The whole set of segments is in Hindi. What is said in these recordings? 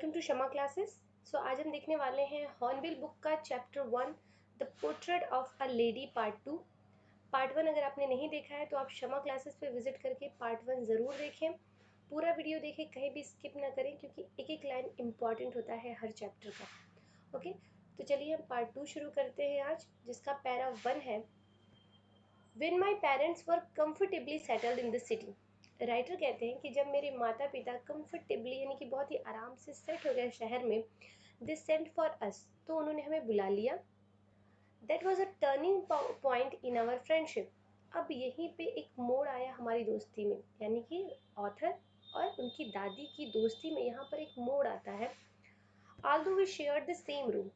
Welcome to Shama classes. सो आज हम देखने वाले हैं हॉर्नबिल बुक का chapter 1 the portrait of a lady part 2। Part 1 अगर आपने नहीं देखा है तो आप शमा क्लासेस पे विजिट करके पार्ट 1 ज़रूर देखें। पूरा वीडियो देखें, कहीं भी स्किप ना करें क्योंकि एक एक लाइन इम्पॉर्टेंट होता है हर चैप्टर का। ओके, तो चलिए हम पार्ट 2 शुरू करते हैं आज, जिसका पैरा 1 है when my parents were comfortably settled in the city. Writer कहते हैं कि जब मेरे माता पिता कंफर्टेबली यानी कि बहुत ही आराम से सेट हो गए शहर में, दे सेंट फॉर अस, तो उन्होंने हमें बुला लिया। That was a turning point in our friendship. अब यहीं पे एक मोड़ आया हमारी दोस्ती में, यानी कि ऑथर और उनकी दादी की दोस्ती में यहाँ पर एक मोड़ आता है। Although we shared the same room,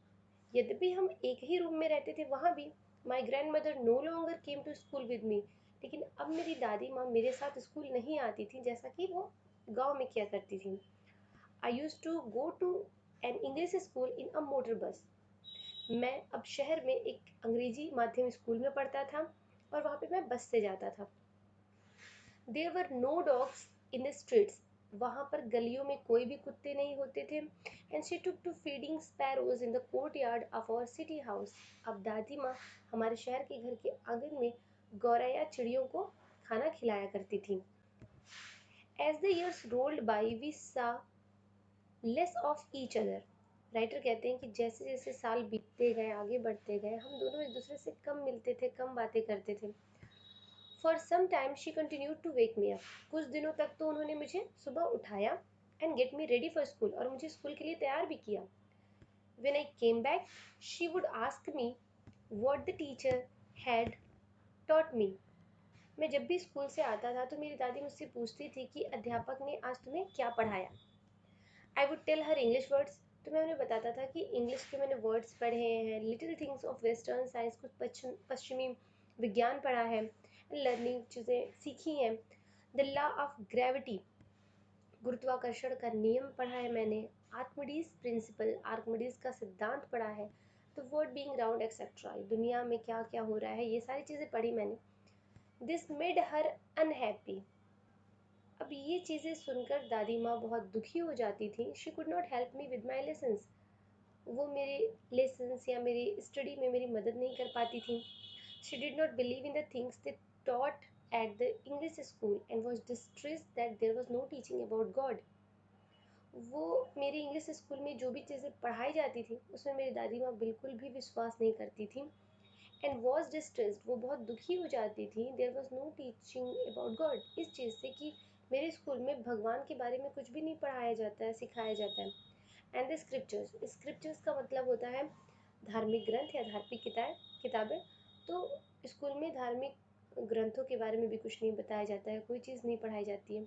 यद्यपि हम एक ही रूम में रहते थे, वहाँ भी my grandmother no longer came to school with me. लेकिन अब मेरी दादी माँ मेरे साथ स्कूल नहीं आती थी जैसा कि वो गांव में किया करती थी। I used to go to an English school in a motor bus. मैं अब शहर में एक अंग्रेजी माध्यम स्कूल में पढ़ता था और वहाँ पे मैं बस से जाता था। There were no dogs in the streets, वहाँ पर गलियों में कोई भी कुत्ते नहीं होते थे। And she took to feeding sparrows in the courtyard of our city house. अब दादी माँ हमारे शहर के घर के आंगन में गौरैया चिड़ियों को खाना खिलाया करती थी। As the years rolled by we saw less of each other. Writer कहते हैं कि जैसे जैसे साल बीतते गए, आगे बढ़ते गए, हम दोनों एक दूसरे से कम मिलते थे, कम बातें करते थे। For some time she continued to wake me up. कुछ दिनों तक तो उन्होंने मुझे सुबह उठाया and get me ready for school, और मुझे स्कूल के लिए तैयार भी किया। When I came back she would ask me what the teacher had taught me. मैं जब भी स्कूल से आता था तो मेरी दादी मुझसे पूछती थी कि अध्यापक ने आज तुम्हें क्या पढ़ाया। I would tell her English words, तो मैं उन्हें बताता था कि इंग्लिश के मैंने वर्ड्स पढ़े हैं, little things of western science, कुछ पश्चिमी विज्ञान पढ़ा है, लर्निंग चीज़ें सीखी हैं। द लॉ ऑफ ग्रेविटी, गुरुत्वाकर्षण का नियम पढ़ा है मैंने। आर्किमिडीज प्रिंसिपल, आर्किमिडीज का सिद्धांत पढ़ा है। The world being round etcetera, दुनिया में क्या क्या हो रहा है, ये सारी चीज़ें पढ़ी मैंने। This made her unhappy. अब ये चीज़ें सुनकर दादी माँ बहुत दुखी हो जाती थी। She could not help me with my lessons, वो मेरे लेसन्स या मेरी स्टडी में मेरी मदद नहीं कर पाती थी। She did not believe in the things they taught at the English school and was distressed that there was no teaching about God. वो मेरे इंग्लिश स्कूल में जो भी चीज़ें पढ़ाई जाती थी उसमें मेरी दादी माँ बिल्कुल भी विश्वास नहीं करती थी। एंड वॉज डिस्ट्रेस्ड, वो बहुत दुखी हो जाती थी। There was no teaching about God, इस चीज़ से कि मेरे स्कूल में भगवान के बारे में कुछ भी नहीं पढ़ाया जाता है, सिखाया जाता है। एंड द स्क्रिप्चर्स, स्क्रिप्चर्स का मतलब होता है धार्मिक ग्रंथ या धार्मिक किताबें। तो स्कूल में धार्मिक ग्रंथों के बारे में भी कुछ नहीं बताया जाता है, कोई चीज़ नहीं पढ़ाई जाती है।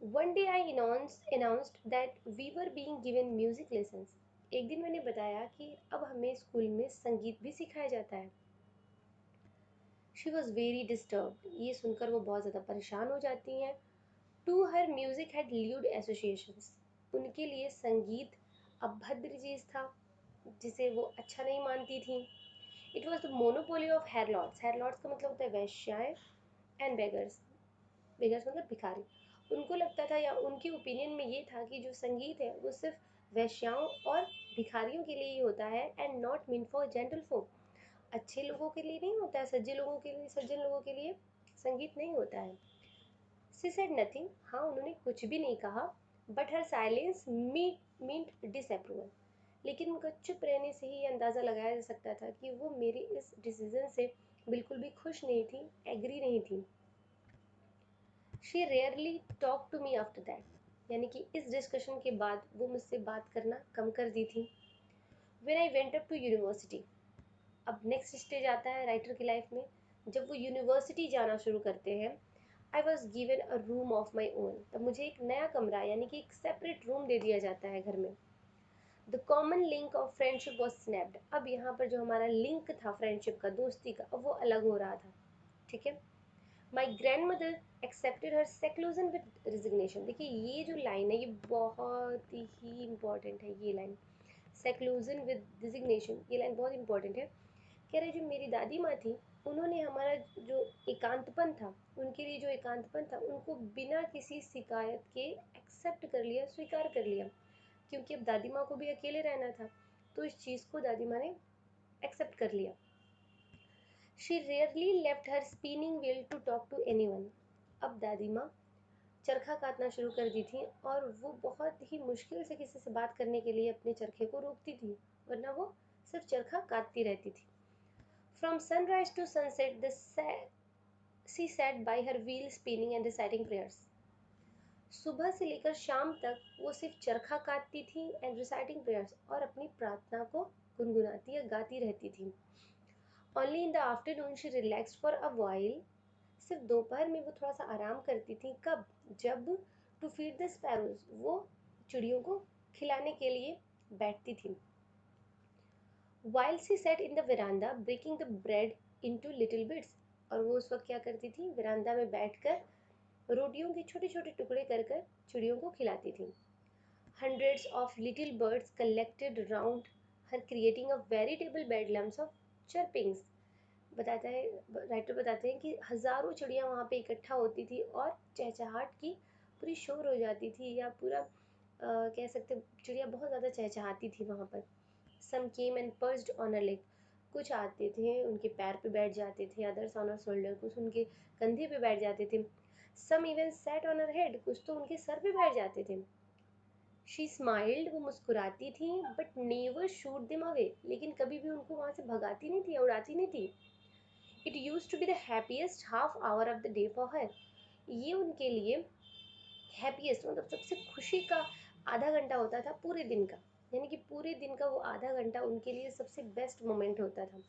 One day I announced that we were being given music lessons. एक दिन मैंने बताया कि अब हमें स्कूल में संगीत भी सिखाया जाता है। शी वॉज वेरी डिस्टर्ब, ये सुनकर वो बहुत ज़्यादा परेशान हो जाती हैं। To her music had lewd associations, उनके लिए संगीत अभद्र चीज़ था जिसे वो अच्छा नहीं मानती थी। It was the monopoly of harlots, harlots का मतलब होता है वैश्याएं, एंड बेगर्स, बेगर्स मतलब भिखारी। उनको लगता था या उनके ओपिनियन में ये था कि जो संगीत है वो सिर्फ वैश्याओं और भिखारियों के लिए ही होता है, and not mean for gentle folk. अच्छे लोगों के लिए नहीं होता है, सज्जन लोगों के लिए संगीत नहीं होता है। सी सेड नथिंग, हाँ उन्होंने कुछ भी नहीं कहा। But her silence meant disapproval, लेकिन उनका चुप रहने से ही अंदाज़ा लगाया जा सकता था कि वो मेरे इस डिसीजन से बिल्कुल भी खुश नहीं थी, एग्री नहीं थी। She rarely talk to me after that, यानी कि इस डिस्कशन के बाद वो मुझसे बात करना कम कर दी थी। When I went up to university, अब नेक्स्ट स्टेज आता है राइटर की लाइफ में, जब वो यूनिवर्सिटी जाना शुरू करते हैं। I was given a room of my own, तब मुझे एक नया कमरा यानी कि एक सेपरेट रूम दे दिया जाता है घर में। The common link of friendship was snapped, अब यहाँ पर जो हमारा लिंक था फ्रेंडशिप का, दोस्ती का, अब वो अलग हो रहा था। ठीक है। My grand mother accepted her seclusion with resignation. देखिए ये जो लाइन है ये बहुत ही इंपॉर्टेंट है, ये लाइन सेक्लूजन विद रिजिग्नेशन, ये लाइन बहुत इंपॉर्टेंट है। कह रहे जो मेरी दादी माँ थी उन्होंने हमारा जो एकांतपन था, उनके लिए जो एकांतपन था उनको बिना किसी शिकायत के एक्सेप्ट कर लिया, स्वीकार कर लिया। क्योंकि अब दादी माँ को भी अकेले रहना था, तो इस चीज़ को दादी माँ ने एक्सेप्ट कर लिया। She rarely left her spinning wheel to talk to anyone. अब दादी माँ चरखा काटना शुरू कर दी थी और वो बहुत ही मुश्किल से किसी से बात करने के लिए अपने चरखे को रोकती थी, वरना वो सिर्फ चरखा काटती रहती थी। From sunrise to sunset she sat by her wheel spinning and reciting prayers. सुबह से लेकर शाम तक वो सिर्फ चरखा काटती थी एंड रिसाइटिंग प्रेयर्स, और अपनी प्रार्थना को गुनगुनाती या गाती रहती थी। Only in the afternoon she relaxed for a while. सिर्फ दोपहर में वो थोड़ा सा आराम करती थी। कब? जब टू फीड द स्पैरोज, वो चिड़ियों को खिलाने के लिए बैठती थी। While she sat in the verandah breaking the bread into little bits, और वो उस वक्त क्या करती थी? वेरांडा में बैठकर रोटियों के छोटे छोटे टुकड़े कर कर चिड़ियों को खिलाती थी। Hundreds of little birds collected round her creating a veritable bedlams of chirpings. बताता है, राइटर बताते हैं कि हजारों चिड़िया वहाँ पे इकट्ठा होती थी और चहचहाट की पूरी शोर हो जाती थी, या पूरा कह सकते चिड़िया बहुत ज़्यादा चहचहाती थी वहाँ पर। Some came and perched on a leg, कुछ आते थे उनके पैर पे बैठ जाते थे, अदर्स ऑन अ शोल्डर, कुछ उनके कंधे पे बैठ जाते थे। Some even sat on her head, कुछ तो उनके सर पे बैठ जाते थे। शी स्माइल्ड, वो मुस्कुराती थी, but never shoot them away, लेकिन कभी भी उनको वहाँ से भगाती नहीं थी, उड़ाती नहीं थी। It used to be the happiest half hour of the day for her, ये उनके लिए हैप्पीएस्ट मतलब सबसे खुशी का आधा घंटा होता था पूरे दिन का, यानी कि पूरे दिन का वो आधा घंटा उनके लिए सबसे बेस्ट मोमेंट होता था।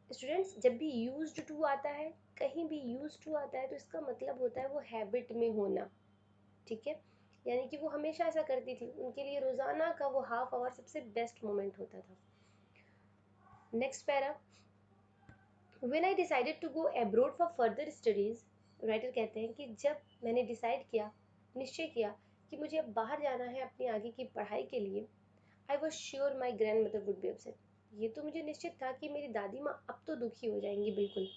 स्टूडेंट्स, जब भी यूज्ड टू आता है, कहीं भी यूज्ड टू आता है, तो इसका मतलब होता है वो हैबिट में होना, ठीक है? यानी कि वो हमेशा ऐसा करती थी, उनके लिए रोजाना का वो हाफ आवर सबसे बेस्ट मोमेंट होता था। Next para, when I decided to go abroad for further studies, writer कहते हैं कि जब मैंने डिसाइड किया, निश्चय किया कि मुझे अब बाहर जाना है अपनी आगे की पढ़ाई के लिए, I was sure my grand mother would be upset. ये तो मुझे निश्चित था कि मेरी दादी माँ अब तो दुखी हो जाएंगी बिल्कुल।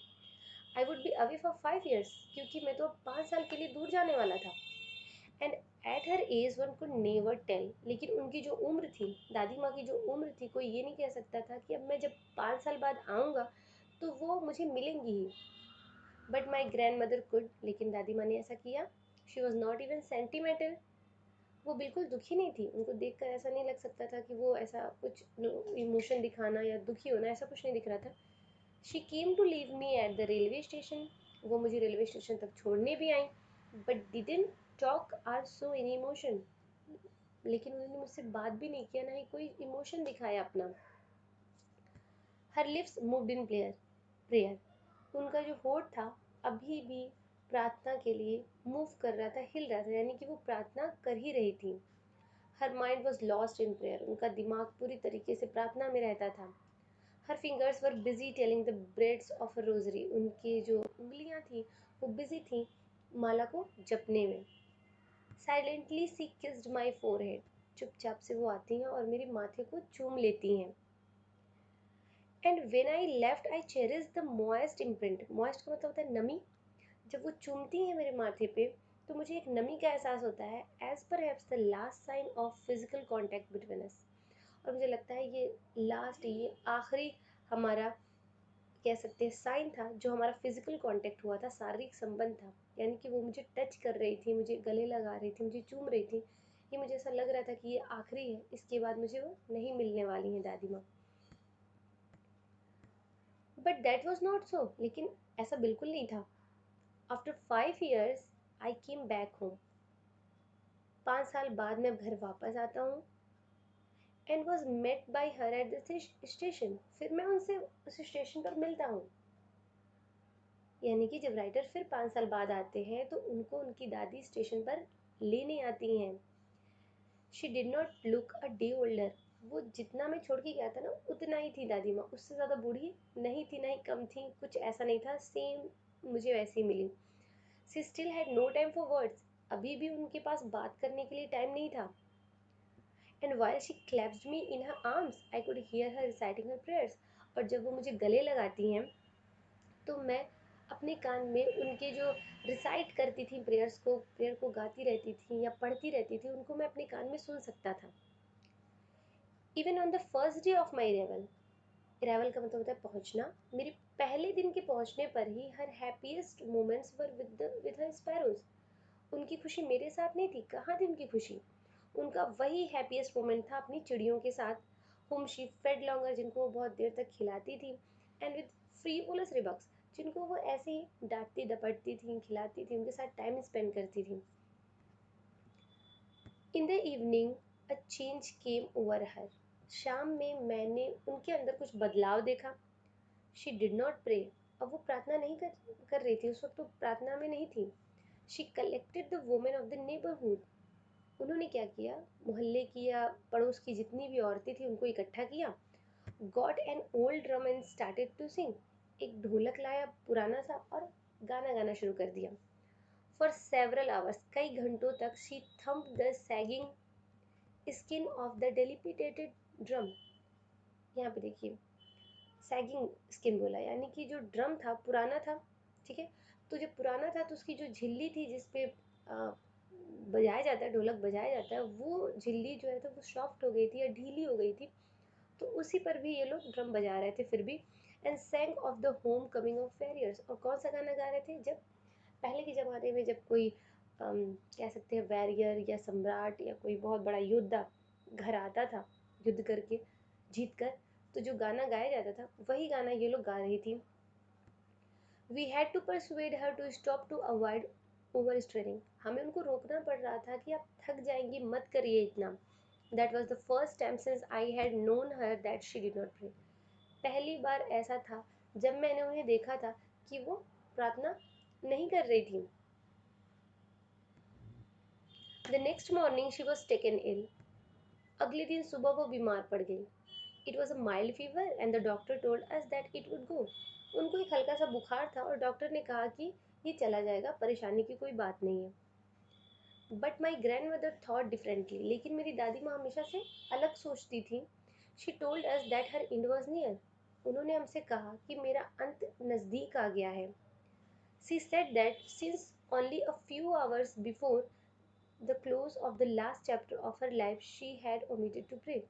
I would be away for 5 years, क्योंकि मैं तो अब 5 साल के लिए दूर जाने वाला था। And at her age one could never tell, लेकिन उनकी जो उम्र थी, दादी माँ की जो उम्र थी, कोई ये नहीं कह सकता था कि अब मैं जब 5 साल बाद आऊँगा तो वो मुझे मिलेंगी ही। But my grandmother could, लेकिन दादी माँ ने ऐसा किया। She was not even sentimental, वो बिल्कुल दुखी नहीं थी, उनको देखकर ऐसा नहीं लग सकता था कि वो ऐसा कुछ इमोशन दिखाना या दुखी होना, ऐसा कुछ नहीं दिख रहा था। She came to leave me at the railway station, वो मुझे रेलवे स्टेशन तक छोड़ने भी आई, but didn't talk or so in emotion, लेकिन उन्होंने मुझसे बात भी नहीं किया, ना ही कोई इमोशन दिखाया अपना। हर लिप्स मूव्ड इन प्रेयर, उनका जो होठ था अभी भी प्रार्थना के लिए मूव कर रहा था, हिल रहा था, यानी कि वो प्रार्थना कर ही रही थी। Her mind was lost in prayer, उनका दिमाग पूरी तरीके से प्रार्थना में रहता था। हर fingers were busy telling the breads of a rosary, उनकी जो उंगलियां थी वो बिजी थी माला को जपने में। Silently she kissed my forehead, चुपचाप से वो आती हैं और मेरे माथे को चूम लेती हैं। And when I left I cherish the moist imprint, moist का मतलब होता है नमी, जब वो चूमती हैं मेरे माथे पे तो मुझे एक नमी का एहसास होता है, as perhaps the last sign of physical contact between us, और मुझे लगता है ये लास्ट, ये आखिरी हमारा कह सकते हैं साइन था जो हमारा फिजिकल कांटेक्ट हुआ था, शारीरिक संबंध था, यानी कि वो मुझे टच कर रही थी, मुझे गले लगा रही थी, मुझे चूम रही थी। ये मुझे ऐसा लग रहा था कि ये आखिरी है, इसके बाद मुझे वो नहीं मिलने वाली हैं दादी माँ। But that was not so, लेकिन ऐसा बिल्कुल नहीं था। After 5 years I came back home, 5 साल बाद मैं घर वापस आता हूँ। And was met by her at the station, फिर मैं उनसे उस स्टेशन पर मिलता हूँ। यानी कि जब राइटर फिर 5 साल बाद आते हैं तो उनको उनकी दादी स्टेशन पर लेने आती हैं। She did not look a day older, वो जितना मैं छोड़ के गया था ना उतना ही थी दादी माँ, उससे ज़्यादा बूढ़ी नहीं थी, ना ही कम थी, कुछ ऐसा नहीं था, सेम मुझे वैसे ही मिली। She still had no time for words, अभी भी उनके पास बात करने के लिए टाइम नहीं था। And while she clapped me in her arms I could hear her reciting her prayers, और जब वो मुझे गले लगाती हैं तो मैं अपने कान में उनके जो रिसाइट करती थी प्रेयर को गाती रहती थी या पढ़ती रहती थी, उनको मैं अपने कान में सुन सकता था। Even on the first day of my arrival, arrival का मतलब होता है पहुंचना, मेरे पहले दिन के पहुंचने पर ही her happiest moments were with her sparrows. उनकी खुशी मेरे साथ नहीं थी, कहाँ थी उनकी खुशी? उनका वही हैप्पीएस्ट मोमेंट था अपनी चिड़ियों के साथ, whom she fed longer, जिनको वो बहुत देर तक खिलाती थी, एंड विद frivolous rebuks, जिनको वो ऐसे ही डांटती डपटती थी, खिलाती थी, उनके साथ टाइम स्पेंड करती थी। इन the evening a change came over हर, शाम में मैंने उनके अंदर कुछ बदलाव देखा। शी डिड नॉट प्रे, अब वो प्रार्थना नहीं कर रही थी, उस वक्त वो प्रार्थना में नहीं थी। She collected the women of the neighbourhood, उन्होंने क्या किया, मोहल्ले की या पड़ोस की जितनी भी औरतें थी उनको इकट्ठा किया। Got an old drum and started to sing, एक ढोलक लाया पुराना सा और गाना गाना शुरू कर दिया। फॉर सेवरल आवर्स, कई घंटों तक she thumped the sagging skin of the dilapidated drum, यहाँ पे देखिए सैगिंग स्किन बोला, यानी कि जो ड्रम था पुराना था, ठीक है, तो जब पुराना था तो उसकी जो झिल्ली थी जिसपे बजाया जाता है, ढोलक बजाया जाता है, वो झिल्ली जो है तो वो सॉफ्ट हो गई थी या ढीली हो गई थी, तो उसी पर भी ये लोग ड्रम बजा रहे थे फिर भी। And sang of the homecoming of warriors, और कौन सा गाना गा रहे थे, जब पहले के ज़माने में जब कोई कह सकते हैं वैरियर या सम्राट या कोई बहुत बड़ा योद्धा घर आता था युद्ध करके जीत कर, तो जो गाना गाया जाता था वही गाना ये लोग गा रही थी। We had to persuade her to stop to avoid over straining, हमें उनको रोकना पड़ रहा था कि आप थक जाएंगी, मत करिए इतना। That was the first time since I had known her that she did not pray, पहली बार ऐसा था जब मैंने उन्हें देखा था कि वो प्रार्थना नहीं कर रही थी। The next morning she was taken ill, अगले दिन सुबह वो बीमार पड़ गई। It was a mild fever and the doctor told us that it would go, उनको एक हल्का सा बुखार था और डॉक्टर ने कहा कि ये चला जाएगा, परेशानी की कोई बात नहीं है। But my grand mother thought differently, लेकिन मेरी दादी माँ हमेशा से अलग सोचती थी। She told us that her and was near, उन्होंने हमसे कहा कि मेरा अंत नज़दीक आ गया है। She said that since only a few hours before the close of the last chapter of her life she had omitted to pray,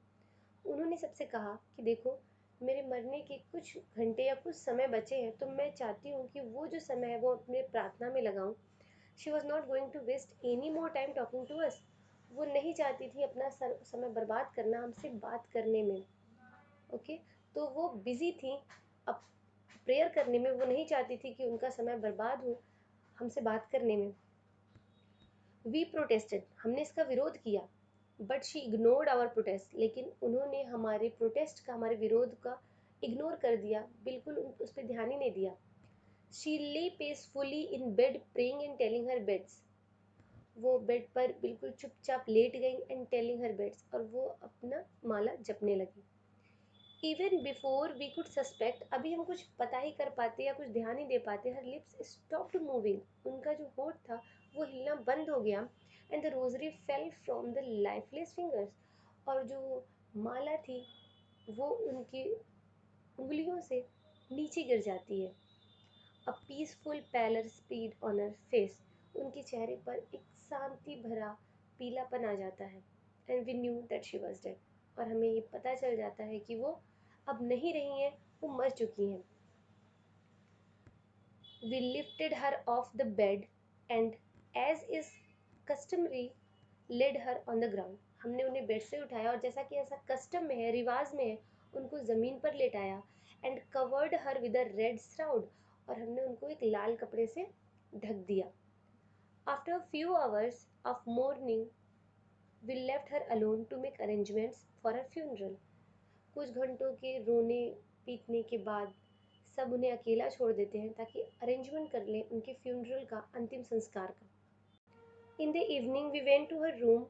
उन्होंने सबसे कहा कि देखो मेरे मरने के कुछ घंटे या कुछ समय बचे हैं, तो मैं चाहती हूँ कि वो जो समय है वो अपने प्रार्थना में लगाऊं। She was not going to waste any more time talking to us, वो नहीं चाहती थी अपना समय बर्बाद करना हमसे बात करने में। ओके, तो वो बिजी थी अब प्रेयर करने में, वो नहीं चाहती थी कि उनका समय बर्बाद हो हमसे बात करने में। वी प्रोटेस्टेड, हमने इसका विरोध किया, but she ignored our protest, लेकिन उन्होंने हमारे प्रोटेस्ट का, हमारे विरोध का इग्नोर कर दिया, बिल्कुल उस पर ध्यान ही नहीं दिया। शी ले peacefully in bed praying and telling her beds, वो बेड पर बिल्कुल चुपचाप लेट गई एंड टेलिंग हर बेड्स, और वो अपना माला जपने लगी। Even before we could suspect, अभी हम कुछ पता ही कर पाते या कुछ ध्यान ही दे पाते, हर लिप्स स्टॉप्ड मूविंग, उनका जो होठ था वो हिलना बंद हो गया। And the rosary fell from the lifeless fingers, और जो माला थी वो उनकी उंगलियों से नीचे गिर जाती है। A peaceful pallor spread on her face, उनके चेहरे पर एक शांति भरा पीलापन आ जाता है। And we knew that she was dead, और हमें ये पता चल जाता है कि वो अब नहीं रही हैं, वो मर चुकी हैं। We lifted her off the bed and as is customary laid her on the ground, हमने उन्हें बेड से उठाया और जैसा कि ऐसा कस्टम में है, रिवाज में है, उनको ज़मीन पर लेटाया। And covered her with a red shroud, और हमने उनको एक लाल कपड़े से ढक दिया। After a few hours of morning we left her alone to make arrangements for her funeral, कुछ घंटों के रोने पीटने के बाद सब उन्हें अकेला छोड़ देते हैं ताकि अरेंजमेंट कर लें उनके फ्यूनरल का, अंतिम संस्कार का। In the evening we went to her room,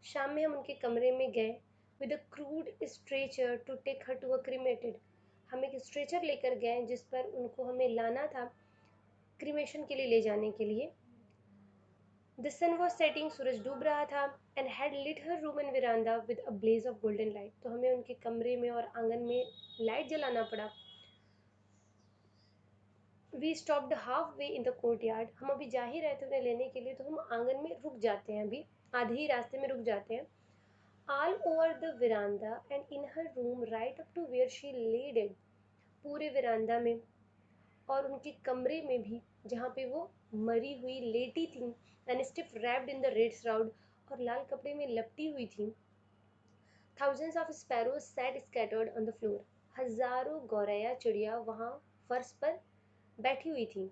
शाम में हम उनके कमरे में गए। With a crude stretcher to take her to a cremated, हम एक स्ट्रेचर लेकर गए जिस पर उनको हमें लाना था क्रीमेशन के लिए ले जाने के लिए। द सन वॉज सेटिंग, सूरज डूब रहा था, and had lit her room and verandah with a blaze of golden light, तो हमें उनके कमरे में और आंगन में लाइट जलाना पड़ा। We stopped half way in the courtyard, हम अभी जा ही रहे थे उन्हें लेने के लिए, तो हम आंगन में रुक जाते हैं, अभी आधे ही रास्ते में रुक जाते हैं. All over the verandah and in her room right up to where she laid it, पूरे विरांडा में और उनके कमरे में भी जहाँ पे वो मरी हुई लेटी थी, and stiff wrapped in the red shroud, और लाल कपड़े में लपटी हुई थी. Thousands of sparrows sat scattered on the floor, हजारों गौरैया चिड़िया वहाँ फर्श पर बैठी हुई थी.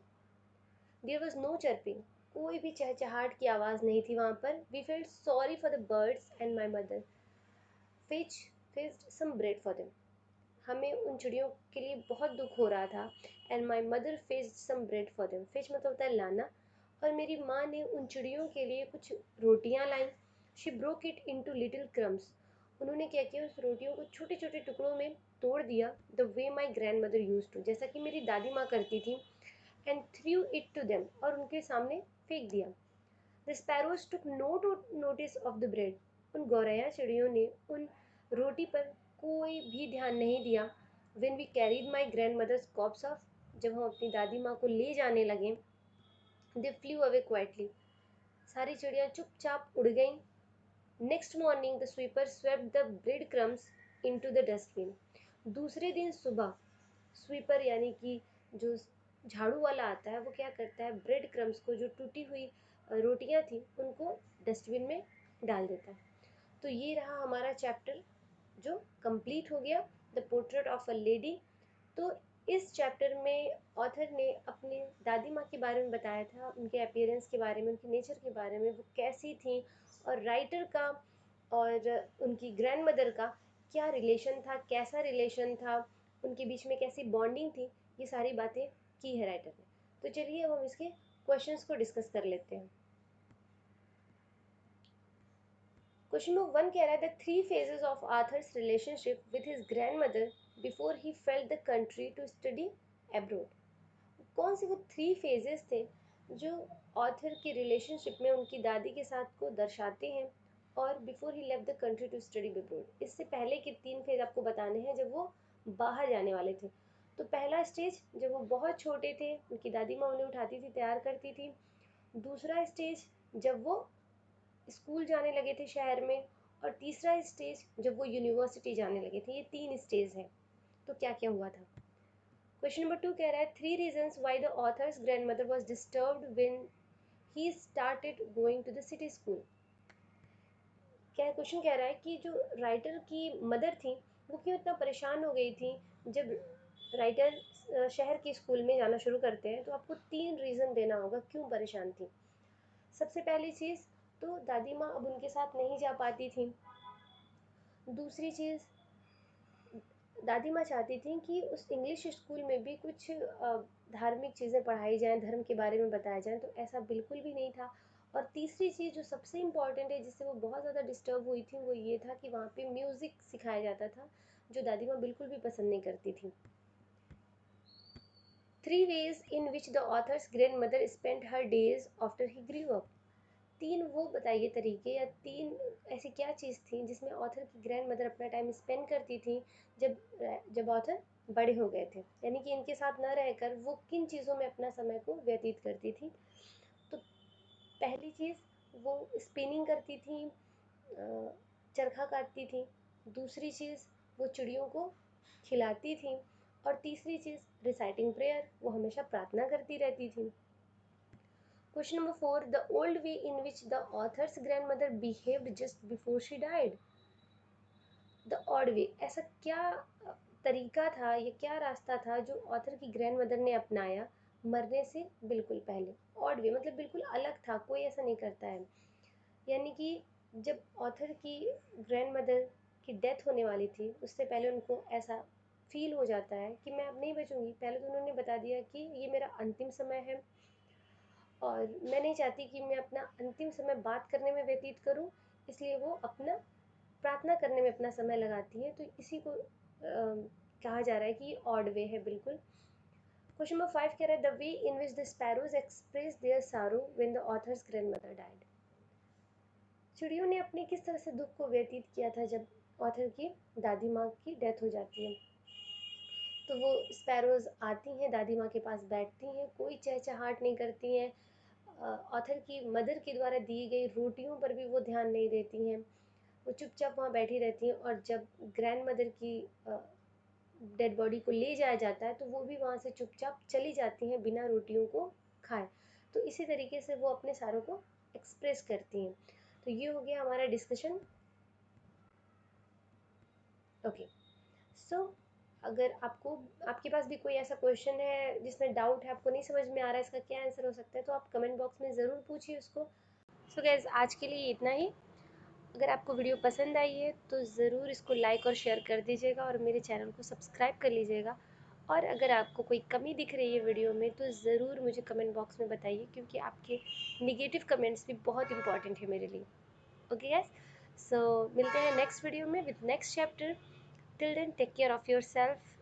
देयर वॉज नो चर्पिंग, कोई भी चहचहाट की आवाज़ नहीं थी वहाँ पर. We felt sorry for the birds and my mother fetch fetched some bread for them, हमें उन चिड़ियों के लिए बहुत दुख हो रहा था. And my mother fetched some bread for them, fetch मतलब होता है लाना, और मेरी माँ ने उन चिड़ियों के लिए कुछ रोटियाँ लाई. She broke it into little crumbs, उन्होंने क्या किया, उस रोटियों को छोटे छोटे टुकड़ों में तोड़ दिया. The way my grandmother used to, जैसा कि मेरी दादी माँ करती थी. And threw it to them, और उनके सामने फेंक दिया. The sparrows took no notice of the bread, उन गौरैया चिड़ियों ने उन रोटी पर कोई भी ध्यान नहीं दिया. When we carried my grandmother's corpse off, जब हम अपनी दादी माँ को ले जाने लगे, दे फ्लू अवे क्वाइटली, सारी चिड़ियाँ चुपचाप उड़ गईं. Next morning the sweeper swept the bread crumbs into the dustbin, दूसरे दिन सुबह स्वीपर यानी कि जो झाड़ू वाला आता है, वो क्या करता है, ब्रेड क्रम्स को, जो टूटी हुई रोटियां थी, उनको डस्टबिन में डाल देता है. तो ये रहा हमारा चैप्टर जो कंप्लीट हो गया, the portrait of a lady. तो इस चैप्टर में ऑथर ने अपनी दादी माँ के बारे में बताया था, उनके अपीयरेंस के बारे में, उनके नेचर के बारे में, वो कैसी थी, और राइटर का और उनकी ग्रैंड मदर का क्या रिलेशन था, कैसा रिलेशन था, उनके बीच में कैसी बॉन्डिंग थी, ये सारी बातें की है राइटर ने. तो चलिए अब हम इसके क्वेश्चंस को डिस्कस कर लेते हैं. क्वेश्चन नंबर 1 कह रहा है the 3 phases of Arthur's relationship with his grandmother before he फेल्ट the country to study abroad. कौन से वो 3 phases थे जो ऑथर के रिलेशनशिप में उनकी दादी के साथ को दर्शाते हैं, और before he left the country to study abroad, इससे पहले के 3 फेज आपको बताने हैं जब वो बाहर जाने वाले थे. तो पहला स्टेज जब वो बहुत छोटे थे, उनकी दादी माँ उन्हें उठाती थी, तैयार करती थी. दूसरा स्टेज जब वो स्कूल जाने लगे थे शहर में, और तीसरा स्टेज जब वो यूनिवर्सिटी जाने लगे थे. ये 3 स्टेज हैं. तो क्या क्या हुआ था. क्वेश्चन नंबर 2 कह रहा है 3 reasons why the author's grandmother was disturbed when he started going to the city school. क्या क्वेश्चन कह रहा है कि जो राइटर की मदर थी, वो क्यों इतना परेशान हो गई थी जब राइटर शहर के स्कूल में जाना शुरू करते हैं. तो आपको 3 रीज़न देना होगा क्यों परेशान थी. सबसे पहली चीज़, तो दादी माँ अब उनके साथ नहीं जा पाती थी. दूसरी चीज़, दादी माँ चाहती थी कि उस इंग्लिश स्कूल में भी कुछ धार्मिक चीज़ें पढ़ाई जाएं, धर्म के बारे में बताया जाए, तो ऐसा बिल्कुल भी नहीं था. और तीसरी चीज़ जो सबसे इम्पॉर्टेंट है, जिससे वो बहुत ज़्यादा डिस्टर्ब हुई थी, वो ये था कि वहाँ पे म्यूज़िक सिखाया जाता था, जो दादी माँ बिल्कुल भी पसंद नहीं करती थी. 3 ways in which the author's grandmother spent her days after he grew up. 3 वो बताइए तरीके, या 3 ऐसी क्या चीज़ थी जिसमें ऑथर की ग्रैंड मदर अपना टाइम स्पेंड करती थी जब जब ऑथर बड़े हो गए थे, यानी कि इनके साथ न रहकर वो किन चीज़ों में अपना समय को व्यतीत करती थी. तो पहली चीज़ वो स्पिनिंग करती थी, चरखा काटती थी. दूसरी चीज़ वो चिड़ियों को खिलाती थी. और तीसरी चीज़ रिसाइटिंग प्रेयर, वो हमेशा प्रार्थना करती रहती थी. Question number 4, the old way in which the author's grandmother behaved just before she died. The odd way, ऐसा क्या तरीका था, या क्या रास्ता था जो ऑथर की ग्रैंडमदर ने अपनाया मरने से बिल्कुल पहले. ऑड वे मतलब बिल्कुल अलग था, कोई ऐसा नहीं करता है. यानी कि जब ऑथर की ग्रैंडमदर की डेथ होने वाली थी, उससे पहले उनको ऐसा फील हो जाता है कि मैं अब नहीं बचूंगी. पहले तो उन्होंने बता दिया कि ये मेरा अंतिम समय है, और मैं नहीं चाहती कि मैं अपना अंतिम समय बात करने में व्यतीत करूं, इसलिए वो अपना प्रार्थना करने में अपना समय लगाती हैं. तो इसी को कहा जा रहा है कि ऑड वे है बिल्कुल. क्वेश्चन नंबर 5 कह रहा है the way in which the sparrows express their sorrow when the author's grandmother died. चिड़ियों ने अपने किस तरह से दुख को व्यतीत किया था जब ऑथर की दादी माँ की डेथ हो जाती है. तो वो स्पैरोज़ आती हैं, दादी माँ के पास बैठती हैं, कोई चहचहाट नहीं करती हैं। ऑथर की मदर के द्वारा दी गई रोटियों पर भी वो ध्यान नहीं देती हैं। वो चुपचाप वहाँ बैठी रहती हैं, और जब ग्रैंड मदर की डेड बॉडी को ले जाया जाता है तो वो भी वहाँ से चुपचाप चली जाती हैं बिना रोटियों को खाए। तो इसी तरीके से वो अपने सारों को एक्सप्रेस करती हैं। तो ये हो गया हमारा डिस्कशन। ओके, सो अगर आपको, आपके पास भी कोई ऐसा क्वेश्चन है जिसमें डाउट है, आपको नहीं समझ में आ रहा है इसका क्या आंसर हो सकता है, तो आप कमेंट बॉक्स में ज़रूर पूछिए उसको। सो गैस, आज के लिए इतना ही। अगर आपको वीडियो पसंद आई है तो ज़रूर इसको लाइक और शेयर कर दीजिएगा, और मेरे चैनल को सब्सक्राइब कर लीजिएगा। और अगर आपको कोई कमी दिख रही है वीडियो में तो ज़रूर मुझे कमेंट बॉक्स में बताइए, क्योंकि आपके निगेटिव कमेंट्स भी बहुत इंपॉर्टेंट है मेरे लिए। ओके गैस, सो मिलते हैं नेक्स्ट वीडियो में with next chapter. Till then take care of your self.